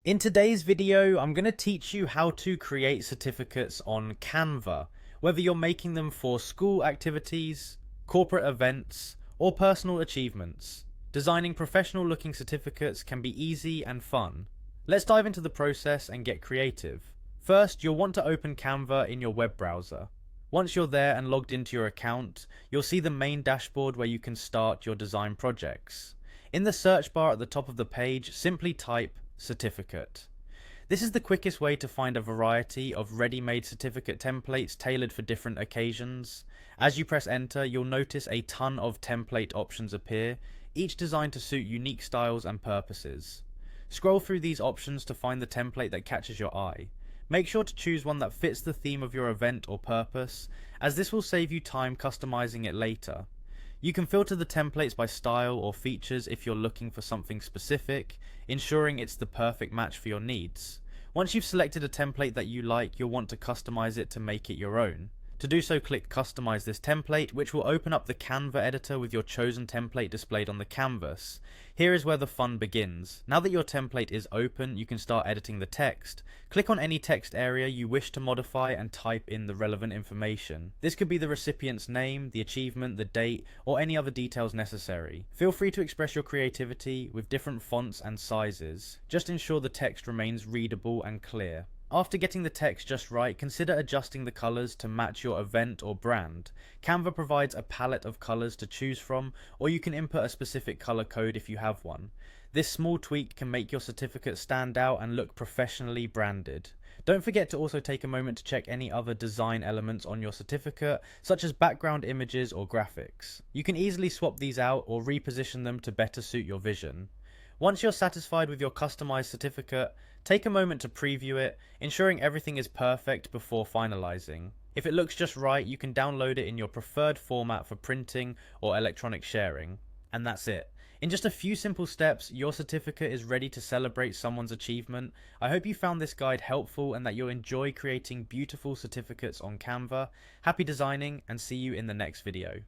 In today's video, I'm going to teach you how to create certificates on Canva, whether you're making them for school activities, corporate events, or personal achievements. Designing professional looking certificates can be easy and fun. Let's dive into the process and get creative. First, you'll want to open Canva in your web browser. Once you're there and logged into your account, you'll see the main dashboard where you can start your design projects. In the search bar at the top of the page, simply type certificate. This is the quickest way to find a variety of ready-made certificate templates tailored for different occasions. As you press enter, you'll notice a ton of template options appear, each designed to suit unique styles and purposes. Scroll through these options to find the template that catches your eye. Make sure to choose one that fits the theme of your event or purpose, as this will save you time customizing it later. You can filter the templates by style or features if you're looking for something specific, ensuring it's the perfect match for your needs. Once you've selected a template that you like, you'll want to customize it to make it your own. To do so, click Customize this template, which will open up the Canva editor with your chosen template displayed on the canvas. Here is where the fun begins. Now that your template is open, you can start editing the text. Click on any text area you wish to modify and type in the relevant information. This could be the recipient's name, the achievement, the date, or any other details necessary. Feel free to express your creativity with different fonts and sizes. Just ensure the text remains readable and clear. After getting the text just right, consider adjusting the colors to match your event or brand. Canva provides a palette of colors to choose from, or you can input a specific color code if you have one. This small tweak can make your certificate stand out and look professionally branded. Don't forget to also take a moment to check any other design elements on your certificate, such as background images or graphics. You can easily swap these out or reposition them to better suit your vision. Once you're satisfied with your customized certificate, take a moment to preview it, ensuring everything is perfect before finalizing. If it looks just right, you can download it in your preferred format for printing or electronic sharing. And that's it. In just a few simple steps, your certificate is ready to celebrate someone's achievement. I hope you found this guide helpful and that you'll enjoy creating beautiful certificates on Canva. Happy designing, and see you in the next video.